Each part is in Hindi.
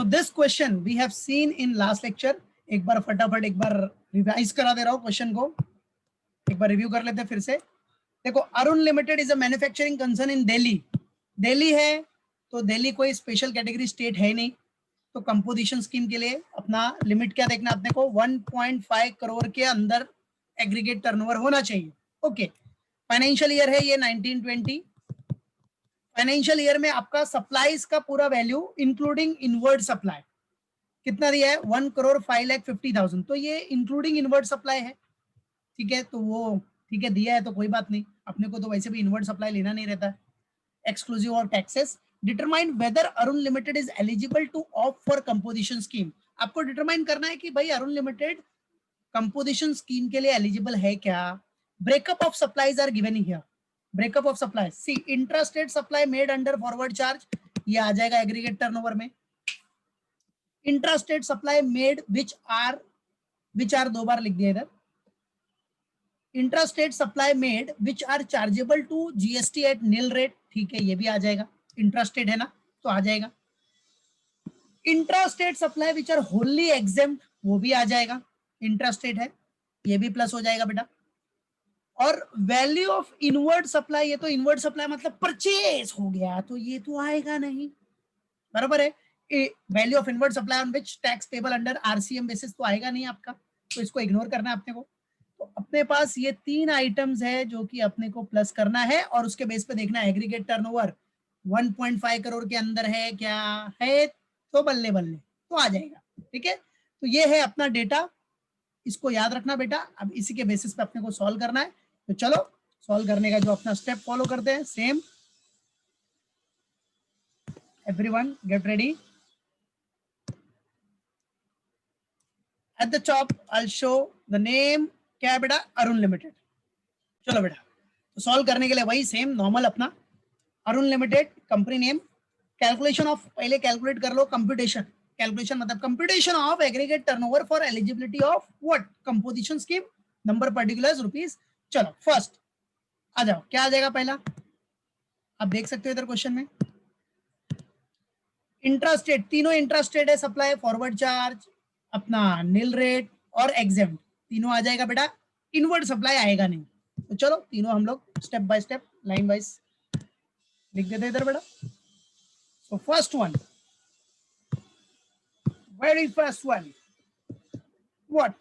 So this question we have seen in last lecture. एक बार फटाफट एक बार रिवाइज करा दे रहा हूँ क्वेश्चन को, एक बार रिव्यू कर लेते हैं फिर से. देखो, Arun limited is a manufacturing concern in Delhi. Delhi है तो दिल्ली कोई स्पेशल कैटेगरी स्टेट है नहीं, तो कंपोजिशन स्कीम के लिए अपना लिमिट क्या देखना अपने को, 1.5 करोड़ के अंदर एग्रीगेट टर्नओवर होना चाहिए. ओके, फाइनेंशियल ईयर है ये 1920. फाइनेंशियल ईयर में आपका सप्लाईज का पूरा वैल्यू इंक्लूडिंग इनवर्ड सप्लाई कितना दिया है, 1,05,50,000. तो ये इंक्लूडिंग इनवर्ड सप्लाई है. ठीक है, तो वो ठीक है दिया है तो कोई बात नहीं, अपने को तो वैसे भी इनवर्ड सप्लाई लेना नहीं रहता. Exclusive of taxes. Determine whether Arun limited is eligible to opt for composition scheme. आपको डिटरमाइन करना है कि भाई अरुण लिमिटेड कंपोजिशन स्कीम के लिए एलिजिबल है क्या. Breakup of supplies are given here. Breakup of supply, C intrastate supply made under forward charge, ये आ जाएगा एग्रीगेट टर्नओवर में. Intrastate supply made which are दो बार लिख दिया इधर. Intrastate supply made which are chargeable to GST at nil rate, ठीक है ये भी आ जाएगा, इंट्रास्टेट है ना तो आ जाएगा. Intrastate supply which are wholly exempt, वो भी आ जाएगा, इंट्रास्टेट है ये भी प्लस हो जाएगा बेटा. और वैल्यू ऑफ इनवर्ड सप्लाई, ये तो इनवर्ड सप्लाई मतलब परचेज हो गया तो ये तो आएगा नहीं, बराबर है. Value of inward supply on which tax payable under RCM basis तो आएगा नहीं आपका, तो इसको इग्नोर करना है अपने को. तो अपने पास ये 3 आइटम्स है जो कि अपने को प्लस करना है और उसके बेस पे देखना है एग्रीगेट टर्नओवर 1.5 करोड़ के अंदर है क्या है, तो बल्ले बल्ले तो आ जाएगा. ठीक है, तो ये है अपना डेटा, इसको याद रखना बेटा. अब इसी के बेसिस पे अपने को सॉल्व करना है, तो चलो सॉल्व करने का जो अपना स्टेप फॉलो करते हैं same. Everyone get ready. At the top I will show the name, क्या है बेटा, अरुण लिमिटेड. चलो बेटा, तो सॉल्व करने के लिए वही सेम नॉर्मल अपना Arun limited company name. Calculation of, पहले कैलकुलेट कर लो कंप्यूटेशन. कैलकुलेशन मतलब computation of aggregate turnover for eligibility of what, composition scheme, number particulars rupees. चलो फर्स्ट आ जाओ, क्या आ जाएगा पहला, आप देख सकते हो इधर क्वेश्चन में. इंट्रास्टेट, तीनों इंट्रास्टेट है, सप्लाई, फॉरवर्ड चार्ज, अपना नील रेट और एग्जेम्प्ट, तीनों आ जाएगा बेटा. इनवर्ड सप्लाई आएगा नहीं, तो चलो तीनों हम लोग step by step line wise लिख देते इधर बेटा. So first one, very first one, what,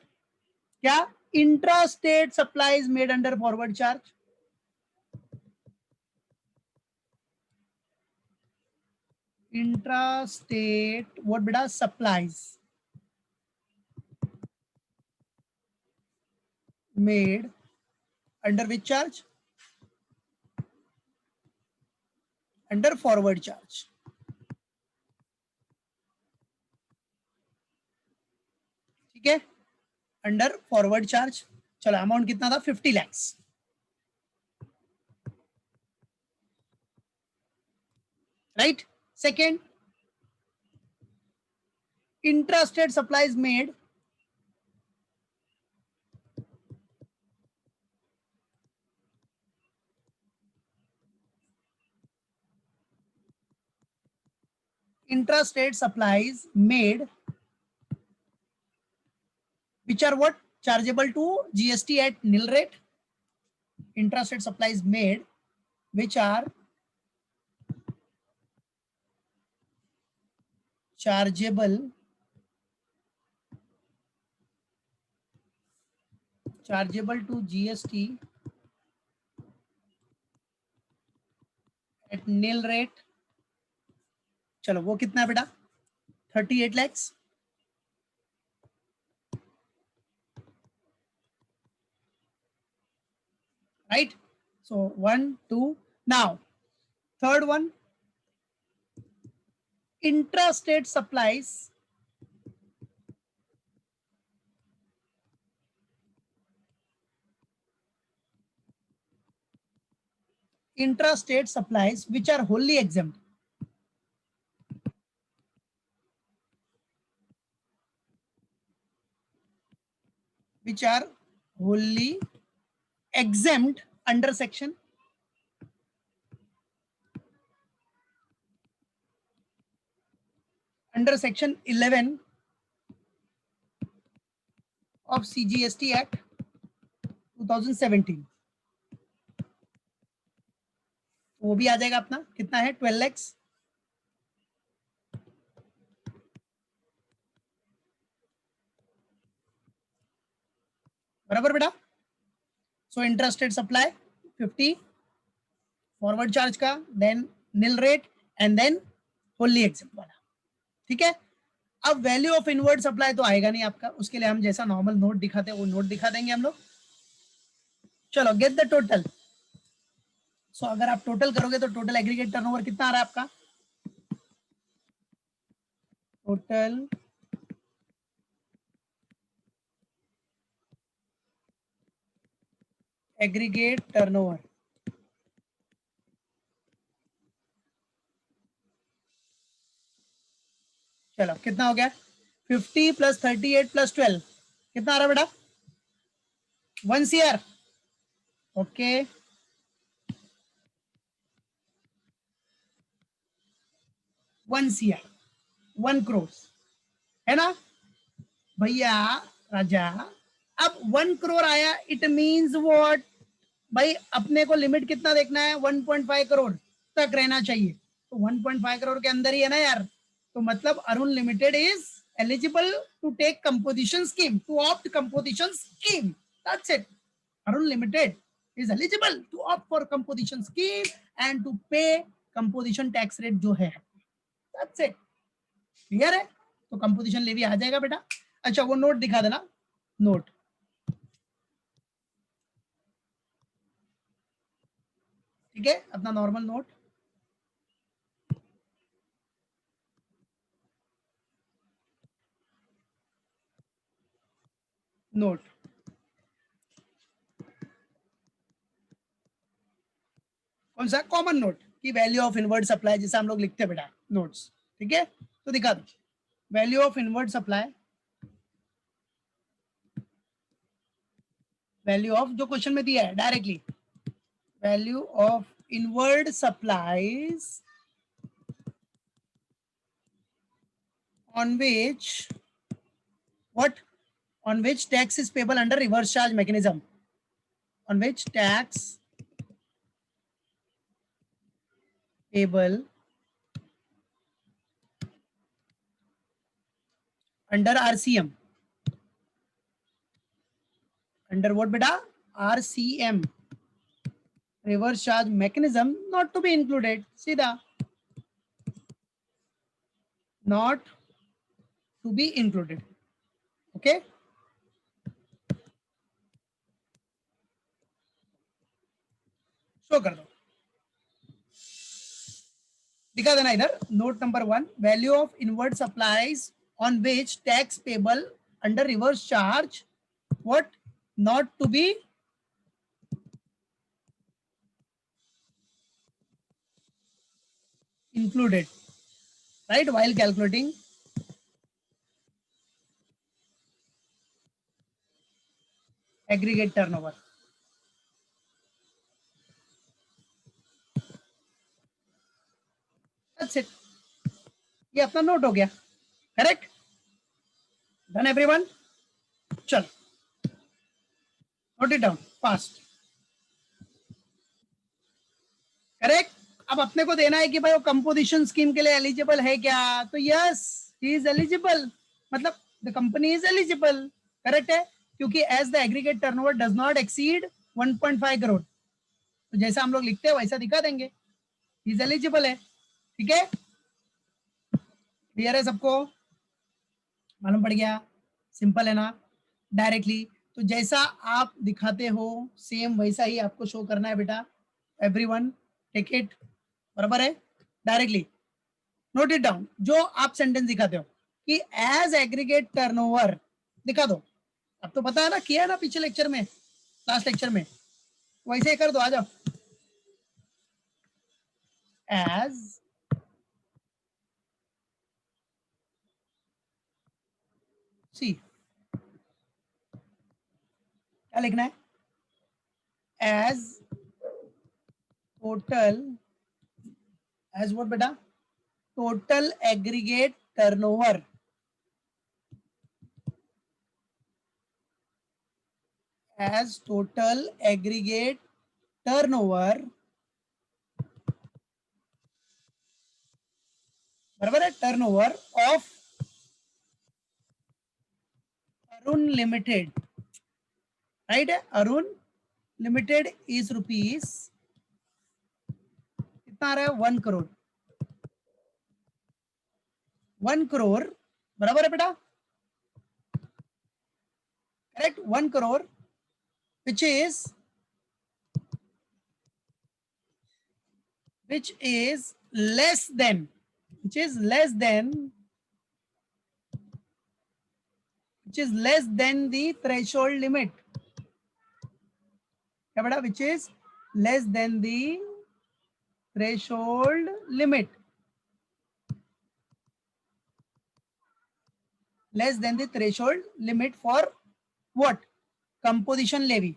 क्या, intrastate supplies made under forward charge. Intrastate what बेटा, supplies made under which charge, under forward charge. ठीक है, अंडर फॉरवर्ड चार्ज. चलो अमाउंट कितना था, 50 lakhs. Right. Second, intrastate supplies made intrastate supplies made which are what, chargeable to GST at nil rate. Intrastate supplies made which are chargeable to GST at nil rate. चलो वो कितना है बेटा, 38 lakhs. Right. So 1, 2. Now third one, intrastate supplies which are wholly exempt. Which are wholly exempt under section under section 11 of CGST act 2017, वो भी आ जाएगा अपना, कितना है 12 lakhs। बराबर बेटा। So interested supply 50 forward charge का, then nil rate and then wholly exempt वाला, ठीक है। अब वैल्यू ऑफ इनवर्ड सप्लाई तो आएगा नहीं आपका, उसके लिए हम जैसा नॉर्मल नोट दिखाते हैं वो नोट दिखा देंगे हम लोग। चलो गेट द टोटल। सो अगर आप टोटल करोगे तो टोटल एग्रीगेट टर्नओवर कितना आ रहा है आपका, टोटल एग्रीगेट टर्नओवर, चलो कितना हो गया 50 प्लस 38 प्लस 12 कितना आ रहा है बेटा 1 CR। ओके 1 CR 1 करोड़ है ना भैया राजा। अब 1 करोड़ आया, इट मींस व्हाट भाई, अपने को लिमिट कितना देखना है 1.5 करोड़ तक रहना चाहिए, तो 1.5 करोड़ के अंदर ही है ना यार। तो मतलब Arun limited is eligible to take composition scheme, to opt composition scheme, that's it. Arun limited is eligible to opt for composition scheme and to pay composition tax rate जो है, दैट्स इट। क्लियर है, तो कंपोजिशन लेवी आ जाएगा बेटा। अच्छा वो नोट दिखा देना, नोट ठीक है, अपना नॉर्मल नोट। नोट कौन सा, कॉमन नोट की वैल्यू ऑफ इनवर्ट सप्लाई, जैसे हम लोग लिखते हैं बेटा नोट्स, ठीक है। तो दिखा दो value of inward supply, value of जो क्वेश्चन में दिया है directly, value of inward supplies on which what, on which tax is payable under reverse charge mechanism, on which tax payable under RCM, under what beta RCM, reverse charge mechanism not to be included, सीधा not to be included, okay। Show कर दो, दिखा देना इधर note number 1, value of inward supplies on which tax payable under reverse charge what not to be included, right, while calculating aggregate turnover। That's it, ये अपना नोट हो गया, करेक्ट, डन एवरीवन। चलो note it down fast, correct. अब अपने को देना है कि भाई वो कंपोजिशन स्कीम के लिए एलिजिबल है क्या, तो यस ही इज एलिजिबल, मतलब the company is eligible, correct है, क्योंकि as the aggregate turnover does not exceed 1.5 crore, तो जैसा हम लोग लिखते हैं वैसा दिखा देंगे, इज एलिजिबल है, ठीक है। क्लियर है सबको, मालूम पड़ गया, सिंपल है ना, डायरेक्टली तो जैसा आप दिखाते हो सेम वैसा ही आपको शो करना है बेटा, एवरीवन टेक इट, बराबर है, डायरेक्टली नोट इट डाउन। जो आप सेंटेंस दिखाते हो कि एज एग्रीगेट टर्नओवर दिखा दो, अब तो पता है ना, किया ना पिछले लेक्चर में, लास्ट लेक्चर में, वैसे ही कर दो, आ जाओ। एज सी क्या लिखना है, एज टोटल, एज व्हाट बेटा, total aggregate turnover as total aggregate turnover, बराबर है, turnover of Arun limited, right है, अरुण लिमिटेड इज रुपीज कितना आ रहा है, 1 करोड़, 1 करोड़, बराबर है बेटा, correct, 1 crore which is less than, which is less than the threshold limit, क्या बेटा, which is less than the threshold limit, less than the threshold limit for what, composition levy,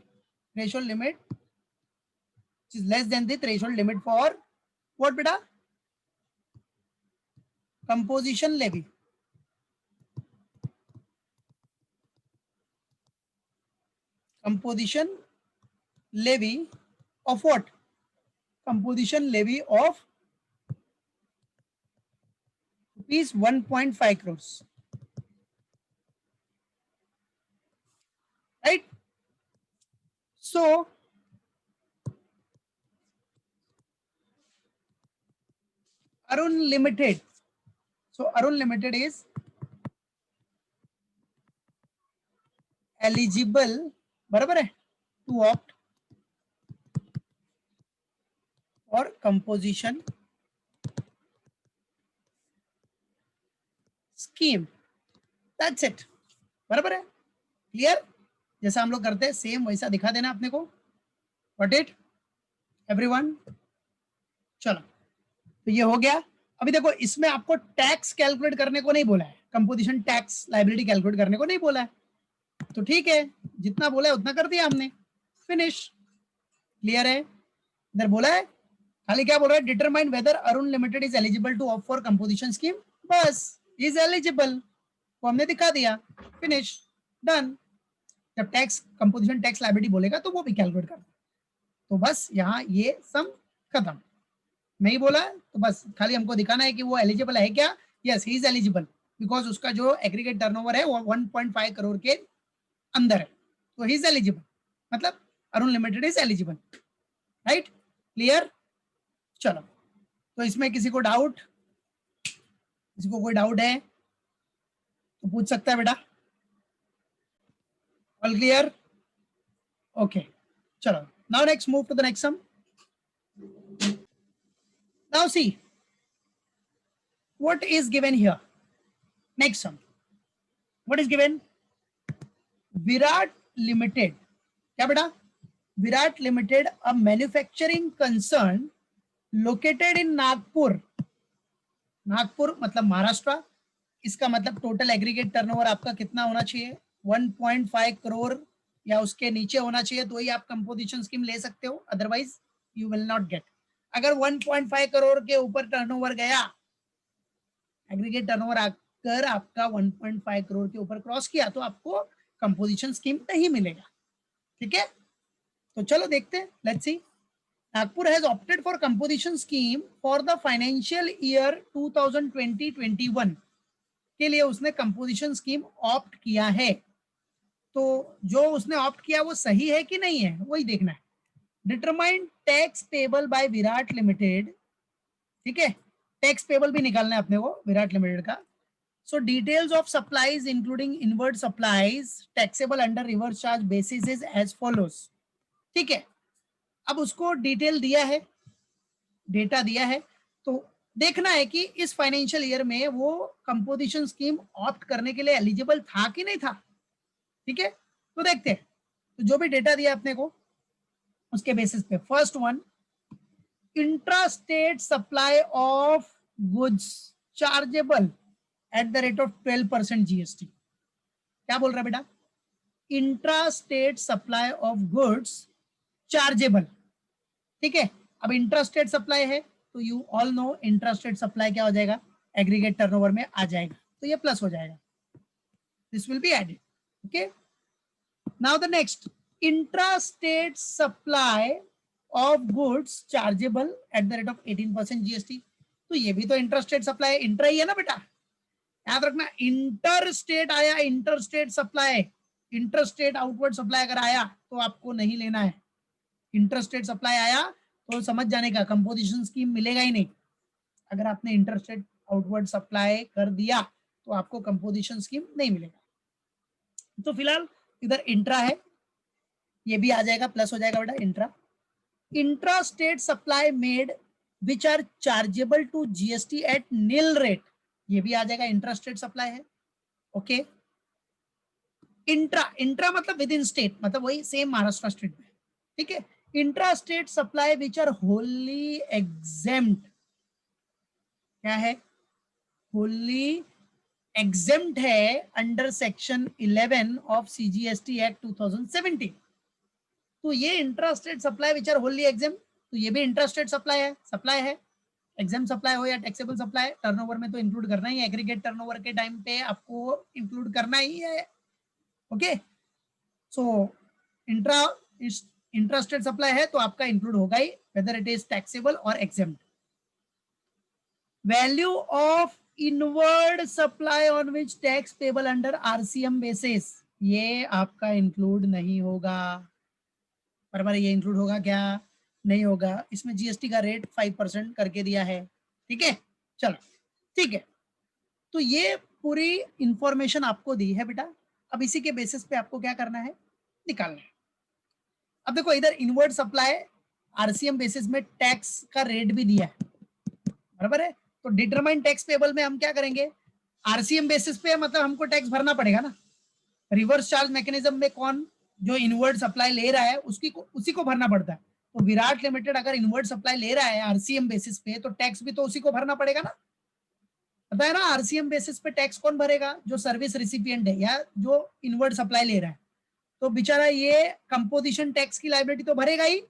threshold limit which is less than the threshold limit for what beta, composition levy, composition levy of what, composition levy of rupees 1.5 crores, right? So Arun Limited, so Arun Limited is eligible, बराबर है, to opt for composition scheme, that's it, बराबर है, क्लियर, जैसा हम लोग करते हैं सेम वैसा दिखा देना अपने को, व्हाट इट एवरीवन, चलो तो ये हो गया। अभी देखो इसमें आपको टैक्स कैलकुलेट करने को नहीं बोला है, कंपोजिशन टैक्स लायबिलिटी कैलकुलेट करने को नहीं बोला है, तो ठीक है, जितना बोला है उतना कर दिया हमने, फिनिश, क्लियर है। इधर बोला है खाली क्या बोल रहा है, determine whether Arun limited is eligible to opt for composition scheme, बस इज एलिजिबल, वो हमने दिखा दिया, फिनिश, डन। जब टैक्स कंपोजिशन टैक्स लायबिलिटी बोलेगा तो वो भी कैलकुलेट करना, तो बस यहाँ ये सम खत्म, नहीं बोला तो बस खाली हमको दिखाना है कि वो एलिजिबल है क्या, yes he is eligible, because उसका जो एग्रीगेट टर्नओवर है वो 1.5 करोड़ के अंदर है, तो ही इज एलिजिबल, मतलब Arun limited is eligible, right, clear. चलो तो इसमें किसी को डाउट, किसी को कोई डाउट है तो पूछ सकता है बेटा, ऑल क्लियर, ओके, चलो now next move to the next sum. Now see what is given here. Next sum. What is given? Virat Limited. क्या बेटा? Virat Limited, a manufacturing concern located in Nagpur. Nagpur मतलब महाराष्ट्र, इसका मतलब टोटल एग्रीगेट टर्नओवर आपका कितना होना चाहिए, 1.5 करोड़ या उसके नीचे होना चाहिए, तो ही आप कंपोजिशन स्कीम ले सकते हो, otherwise you will not gate. अगर 1.5 करोड़ के ऊपर टर्नओवर गया, एग्रीगेट टर्नओवर आकर आपका 1.5 करोड़ के ऊपर क्रॉस किया, तो आपको कंपोजिशन स्कीम नहीं मिलेगा, ठीक है। तो चलो देखते हैं, let's see. Nagpur has opted for composition scheme for the financial year 2020-21 के लिए उसने कंपोजिशन स्कीम ऑप्ट किया है, तो जो उसने ऑप्ट किया वो सही है कि नहीं है वही देखना है। Determine tax payable by Virat limited, ठीक है, टैक्स पेबल भी निकालना है अपने को विराट लिमिटेड का। So details of supplies including inward supplies taxable under reverse charge basis is as follows, ठीक है। अब उसको डिटेल दिया है, डेटा दिया है, तो देखना है कि इस फाइनेंशियल ईयर में वो कंपोजिशन स्कीम ऑप्ट करने के लिए एलिजिबल था कि नहीं था, ठीक है। तो देखते हैं, तो जो भी डेटा दिया अपने को उसके बेसिस पे, first one, intrastate supply of goods chargeable at the rate of 12% GST, क्या बोल रहा है बेटा, intrastate supply of goods chargeable, ठीक है। अब इंट्रास्टेट सप्लाई है तो you all know intrastate supply क्या हो जाएगा, एग्रीगेट टर्नओवर में आ जाएगा, तो ये प्लस हो जाएगा, this will be added. Okay, now the next, intrastate supply of goods chargeable at the rate of 18% GST. तो ये भी तो इंट्रा-स्टेट सप्लाई, इंट्रा ही है ना बेटा, याद रखना. इंटर स्टेट आया, inter state supply, inter state outward supply अगर आया तो आपको नहीं लेना है. इंटर स्टेट सप्लाई आया तो समझ जाने का, कंपोजिशन स्कीम मिलेगा ही नहीं. अगर आपने इंटर स्टेट आउटवर्ड सप्लाई कर दिया तो आपको कंपोजिशन स्कीम नहीं मिलेगा. तो फिलहाल इधर इंट्रा है, ये भी आ जाएगा, प्लस हो जाएगा बेटा intra. Intra state supply made which are chargeable to GST at nil rate, ये भी आ जाएगा, इंट्रा स्टेट सप्लाई है. ओके, इंट्रा, इंट्रा मतलब विद इन स्टेट, मतलब वही सेम महाराष्ट्र स्टेट में. ठीक है, intra state supply which are wholly exempt, क्या है, होली एग्जेम्प्ट है under section 11 of CGST act 2017. तो ये intra state supply which are wholly exempt, तो ये भी इंट्रा स्टेट सप्लाई है, सप्लाई है. एग्जाम सप्लाई हो या टैक्सेबल सप्लाई, टर्नओवर में तो इंक्लूड करना ही है, एग्रीगेट टर्नओवर के टाइम पे आपको इंक्लूड करना ही है. ओके, सो इंट्रा इंट्रास्टेट सप्लाई है तो आपका इंक्लूड होगा ही, वेदर इट इज टैक्सेबल और exempt. Value of inward supply on which tax payable under RCM basis, ये आपका इंक्लूड नहीं होगा. बराबर, ये इंक्लूड होगा क्या, नहीं होगा. इसमें जीएसटी का रेट 5% करके दिया है. ठीक है, चलो ठीक है. तो ये पूरी इंफॉर्मेशन आपको दी है बेटा. अब इसी के बेसिस पे आपको क्या करना है, निकालना है. अब देखो इधर इनवर्ड सप्लाई आरसीएम बेसिस में टैक्स का रेट भी दिया है, बराबर है. तो डिटरमाइन टैक्स पेबल में हम क्या करेंगे, आरसीएम बेसिस पे मतलब हमको टैक्स भरना पड़ेगा ना. रिवर्स चार्ज मैकेनिज्म में कौन जो इनवर्ड सप्लाई ले रहा है उसी को भरना पड़ता है. तो विराट लिमिटेड अगर इनवर्ड सप्लाई ले रहा है आरसीएम बेसिस पे तो टैक्स भी तो उसी को भरना पड़ेगा ना. पता है ना, आरसीएम बेसिस पे टैक्स कौन भरेगा, जो सर्विस रिसिपिएंट है या जो इनवर्ड सप्लाई ले रहा है. तो बेचारा ये कंपोजिशन टैक्स की लायबिलिटी तो भरेगा ही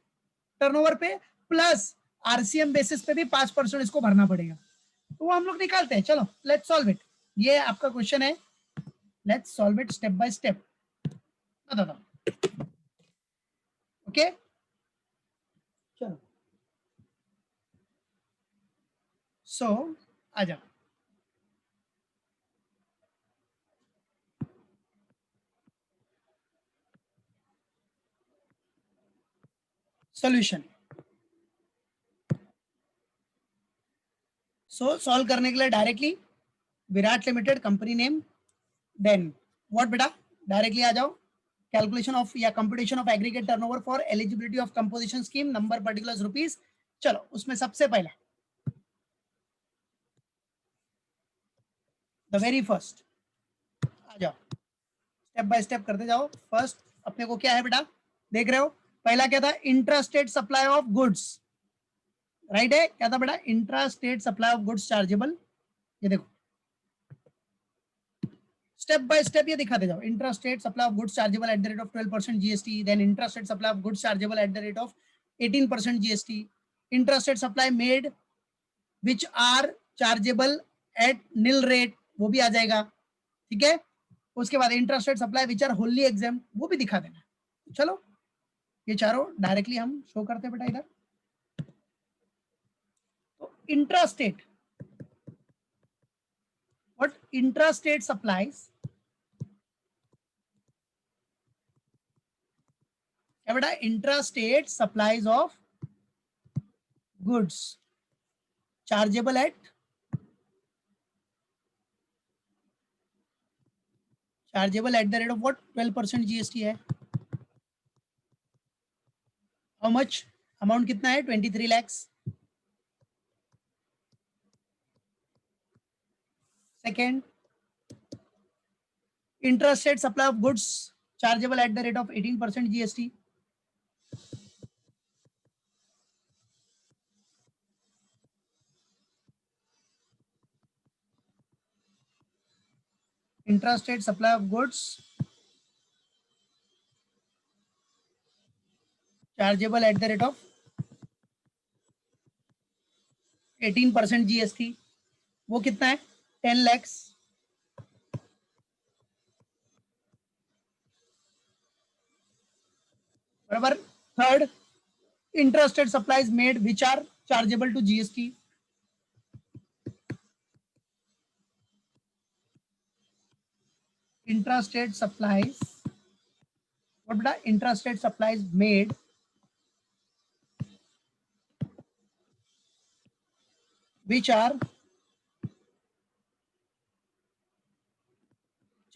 टर्नओवर पे, प्लस आरसीएम बेसिस पे भी 5% इसको भरना पड़ेगा. तो वो हम लोग निकालते हैं. चलो लेट्स सॉल्व इट. ये आपका क्वेश्चन है, let's solve it step by step. बताता हूं. ओके, चलो सो आ जाओ. सॉल्यूशन. सो सॉल्व करने के लिए directly Virat limited company name, then what बेटा, डायरेक्टली आ जाओ. कैलकुलेशन ऑफ या computation of aggregate turnover for eligibility of composition scheme, number particulars rupees. चलो उसमें सबसे पहला द वेरी फर्स्ट आ जाओ, स्टेप बाय स्टेप करते जाओ. फर्स्ट अपने को क्या है बेटा, देख रहे हो, पहला क्या था, intrastate supply of goods, right है, क्या था बेटा, intrastate supply of goods chargeable. ये देखो स्टेप बाय स्टेप ये दिखाते जाओ. Intrastate supply of goods chargeable at the rate of 12% GST, then intrastate supply of goods chargeable at the rate of 18% GST, intrastate supply made which are chargeable at nil rate, वो भी आ जाएगा. ठीक है, उसके बाद intrastate supply which are Holi exempt, वो भी दिखा देना. चलो ये चारों डायरेक्टली हम शो करते हैं बेटा इधर. तो इंट्रास्टेट, what intrastate supplies, क्या बेटा, intrastate supplies of goods chargeable at the rate of what, 12% GST है. हाउ मच, अमाउंट कितना है, 23 lakhs. Second, intrastate supply of goods chargeable at the rate of 18% GST. Intrastate supply of goods chargeable at the rate of 18% GST. वो कितना है 10 lakhs। बराबर। Third, intrastate supplies made which are chargeable to GST. Intrastate supplies, what बेटा intrastate supplies made which are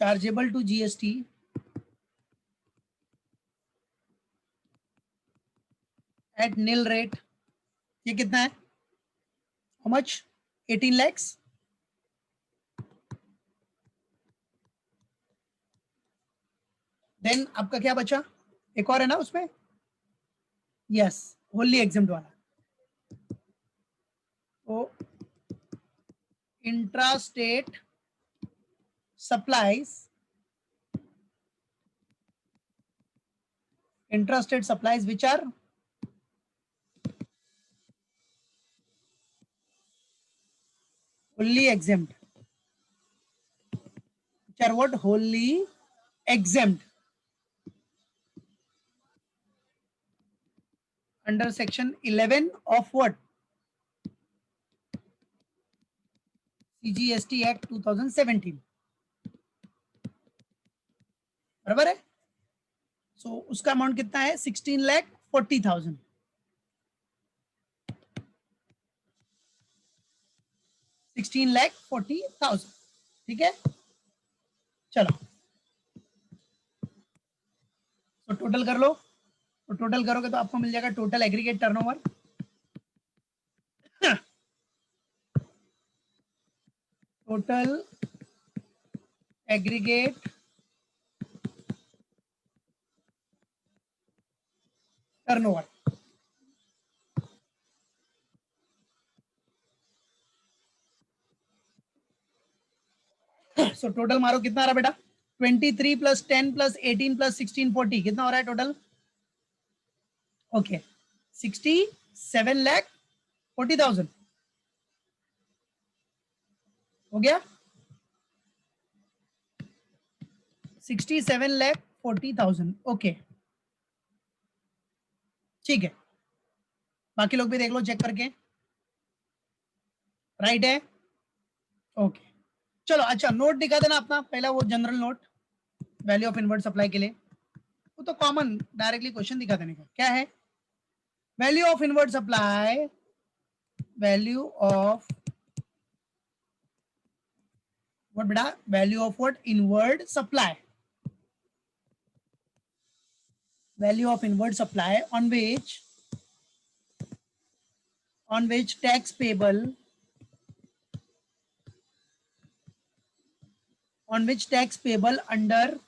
chargeable to GST at nil rate। ये कितना है? How much? 18 lakhs। देन आपका क्या बचा? एक और है ना उसमें, यस, होली एग्जाम्ड वाला। तो intrastate supplies, intrastate supplies which are wholly exempt, which are what? Wholly exempt under section 11 of what? CGST Act 2017। बराबर है। सो उसका अमाउंट कितना है? 16,40,000। 16,40,000। ठीक है, चलो तो टोटल कर लो। तो टोटल करोगे तो आपको मिल जाएगा total aggregate turnover, total aggregate turnover. So total मारो कितना आ रहा बेटा? 23 + 10 + 18 + 16 40 कितना हो रहा है टोटल? ओके 67,40,000 हो गया। 67,40,000। ओके ठीक है, बाकी लोग भी देख लो चेक करके, राइट है। ओके चलो, अच्छा नोट दिखा देना अपना पहला, वो general note value of inward supply के लिए। वो तो कॉमन डायरेक्टली क्वेश्चन दिखा देने का। क्या है? Value of inward supply, value of what बेटा? Value of what? Inward supply. Value of inward supply on which tax payable, on which tax payable under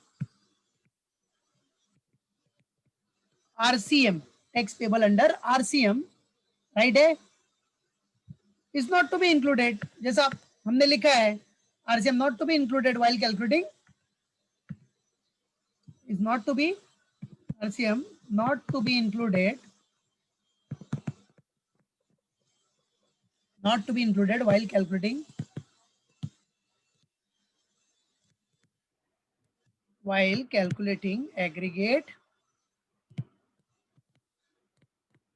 RCM, tax payable under RCM, right है, is not to be included। जैसा हमने लिखा है RCM not to be included while calculating, is not to be, RCM not to be included, not to be included while calculating, while calculating aggregate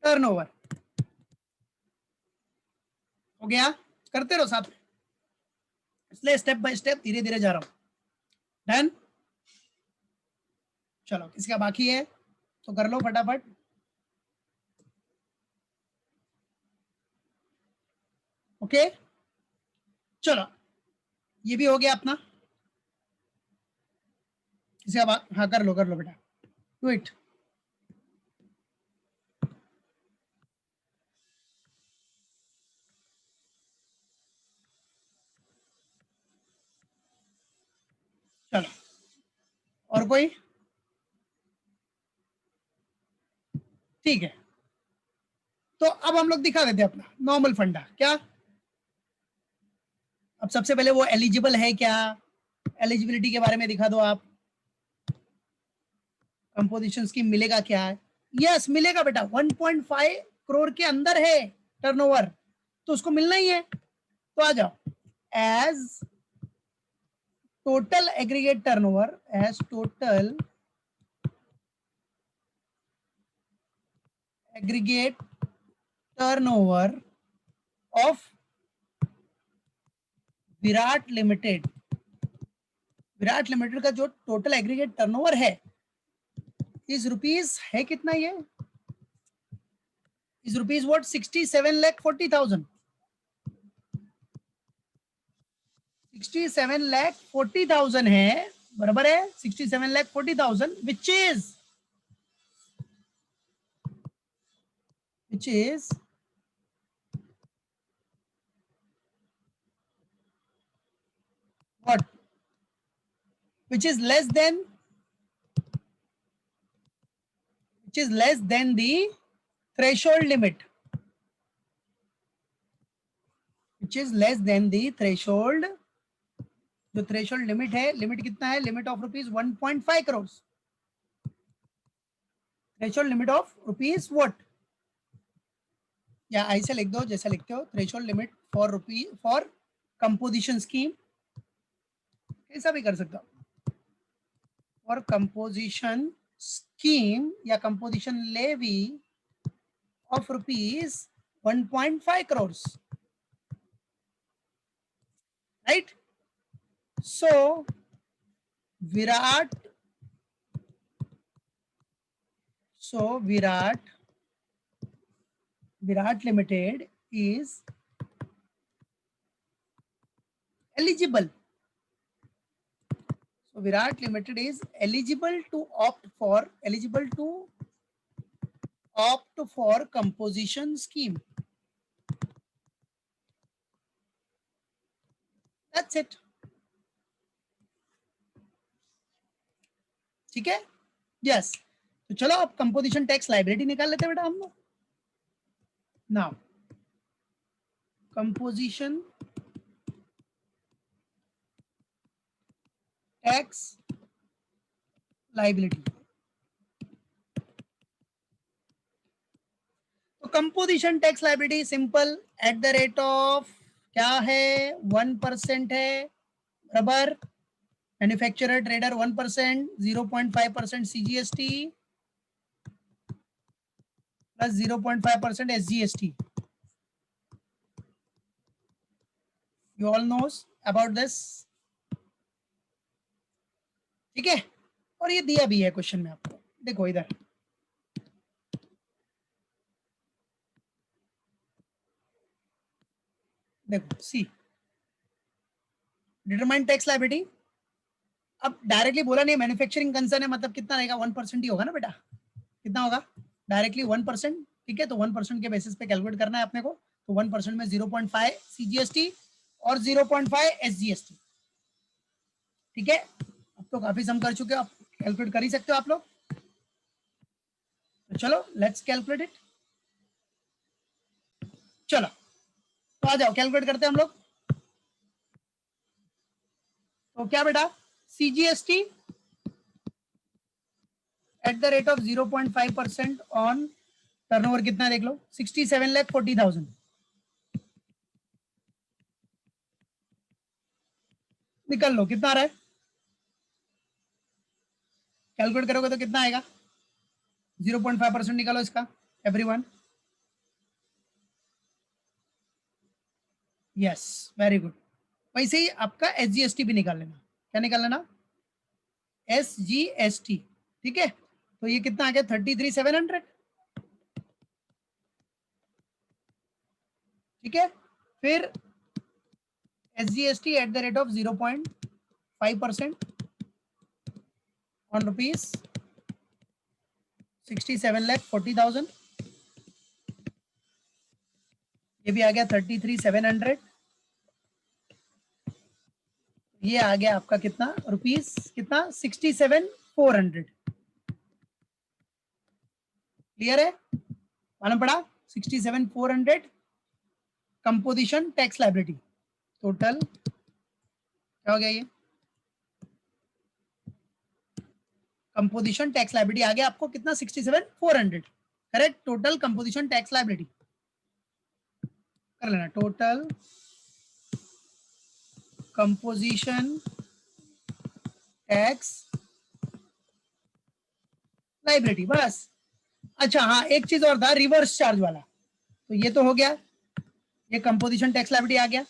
turnover. हो गया? करते रहो साथ में, इसलिए स्टेप बाय स्टेप धीरे धीरे जा रहा हूं। डन? चलो किसका बाकी है तो कर लो फटाफट। ओके चलो, ये भी हो गया अपना। किसका हाँ कर लो बेटा, डू इट। चलो और कोई? ठीक है, तो अब हम लोग दिखा देते हैं अपना नॉर्मल फंडा। क्या? अब सबसे पहले वो एलिजिबल है क्या, एलिजिबिलिटी के बारे में दिखा दो आप। कंपोजिशन स्कीम मिलेगा क्या? यस मिलेगा बेटा, 1.5 करोड़ के अंदर है टर्नओवर, तो उसको मिलना ही है। तो आ जाओ, as total aggregate turnover, as total aggregate turnover of Virat limited. Virat limited का जो टोटल एग्रीगेट टर्नओवर है इस रुपीज है कितना, ये इस रुपीज व्हाट 67,40,000. 67,40,000 है, बराबर है 67,40,000, which is what, which is less than the threshold limit, which is less than the threshold. जो थ्रेशोल्ड लिमिट है, लिमिट कितना है, limit of rupees 1.5 crore. Threshold limit of rupees what, या ऐसे लिख दो जैसा लिखते हो, threshold limit for composition scheme, ऐसा भी कर सकता हूं, फॉर कंपोजिशन स्कीम या composition levy of rupees 1.5 crore, right. So Virat Limited is eligible. So Virat Limited is eligible to opt for composition scheme. That's it. ठीक है, यस. तो चलो अब कंपोजिशन टैक्स लाइबिलिटी निकाल लेते हैं बेटा हम लोग. Now composition tax liability. तो composition tax liability simple, at the rate of क्या है 1% है, बराबर. Manufacturer trader 1%, 0.5% CGST plus 0.5% SGST. You all knows about this. ठीक है, और ये दिया भी है क्वेश्चन में आपको, देखो इधर देखो, सी डिटरमाइन टैक्स लायबिलिटी. अब डायरेक्टली बोला नहीं, मैन्युफैक्चरिंग कंसर्न है, मतलब कितना रहेगा, 1% ही होगा ना बेटा. कितना होगा, डायरेक्टली 1%. ठीक है, तो 1% के बेसिस पे कैलकुलेट करना है अपने को. तो 1% में 0.5 CGST और 0.5 SGST. ठीक है, अब तो काफी सम कर चुके हो, आप कैलकुलेट कर ही सकते हो आप लोग. तो चलो लेट्स कैलकुलेट इट. चलो तो आ जाओ कैलकुलेट करते हैं हम लोग. तो क्या बेटा, CGST eight the rate of 0.5% on turnover कितना देख लो, 67,40,000. निकल लो कितना आ रहा है, कैलकुलेट करोगे तो कितना आएगा, 0.5% निकालो इसका एवरीवन. Yes, very good. वैसे ही आपका SGST भी निकाल लेना. क्या निकाल लेना, SGST. ठीक है, तो ये कितना आ गया 33,700. ठीक है, फिर SGST eight the rate of 0.5% on rupees 67,40,000. ये भी आ गया 33,700. ये आ गया आपका कितना रुपीज, कितना 67,400. क्लियर है, मालूम पड़ा, 67,400 कंपोजिशन टैक्स लायबिलिटी. टोटल क्या हो गया, ये कंपोजिशन टैक्स लायबिलिटी आ गया आपको कितना 67,400. Correct, total composition tax liability कर लेना. टोटल कंपोजिशन टैक्स लाइबिलिटी, बस। अच्छा हाँ, एक चीज और था, रिवर्स चार्ज वाला। तो ये तो हो गया, ये कंपोजिशन टैक्स लाइबिलिटी आ गया।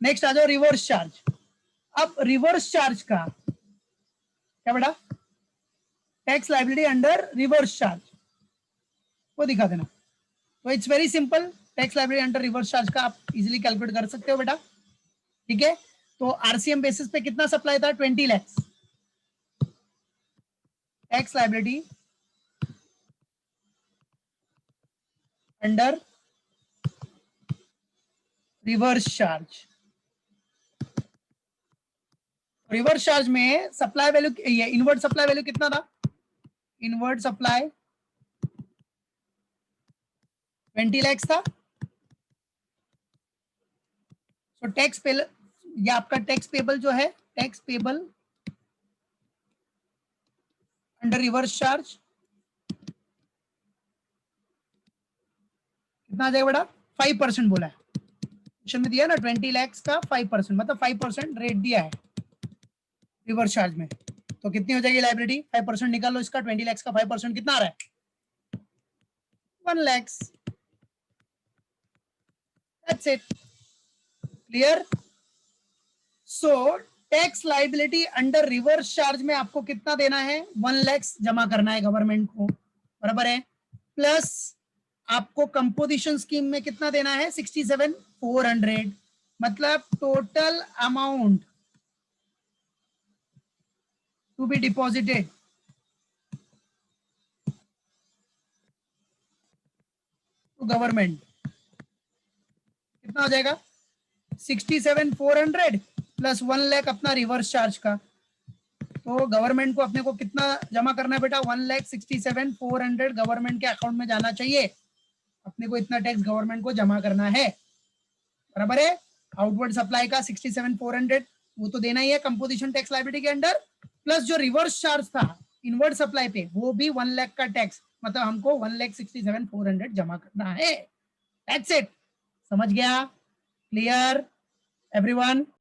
नेक्स्ट आ जाओ रिवर्स चार्ज। अब रिवर्स चार्ज का क्या बेटा, tax liability under reverse charge, वो दिखा देना। तो it's very simple, tax liability under reverse charge का आप इजीली कैलकुलेट कर सकते हो बेटा, ठीक है। तो आरसीएम बेसिस पे कितना सप्लाई था, 20 lakh. Tax liability under reverse charge, reverse charge में सप्लाई वैल्यू, ये इनवर्ट सप्लाई वैल्यू कितना था, इनवर्ट सप्लाई 20 लाख था। तो टैक्स पेबल, ये आपका टैक्स पेबल जो है, tax payable under reverse charge कितना आ जाएगा बेटा, 5% बोला है क्वेश्चन में, दिया ना 20 लाख का 5%, मतलब 5% रेट दिया है रिवर्स चार्ज में। तो कितनी हो जाएगी लाइबिलिटी, 5% निकाल लो इसका, 20 लाख का 5% कितना आ रहा है, 1 lakh. That's it, clear. So tax liability under reverse charge में आपको कितना देना है, 1 लाख जमा करना है गवर्नमेंट को, बराबर है। प्लस आपको कंपोजिशन स्कीम में कितना देना है, 67,400, मतलब total amount to be deposited to government कितना हो जाएगा, 67,400 प्लस 1 लाख अपना रिवर्स चार्ज का। तो गवर्नमेंट को अपने को कितना जमा करना है बेटा, 1,67,400 गवर्नमेंट के अकाउंट में जाना चाहिए। अपने को इतना टैक्स गवर्नमेंट को जमा करना है, बराबर है। आउटवर्ड सप्लाई का 67,400 वो तो देना ही है कंपोजिशन टैक्स लायबिलिटी के अंडर, प्लस जो रिवर्स चार्ज था इनवर्ड सप्लाई पे वो भी 1 लाख का टैक्स, मतलब हमको 1,67,400 जमा करना है। दैट्स इट, समझ गया, क्लियर एवरीवन।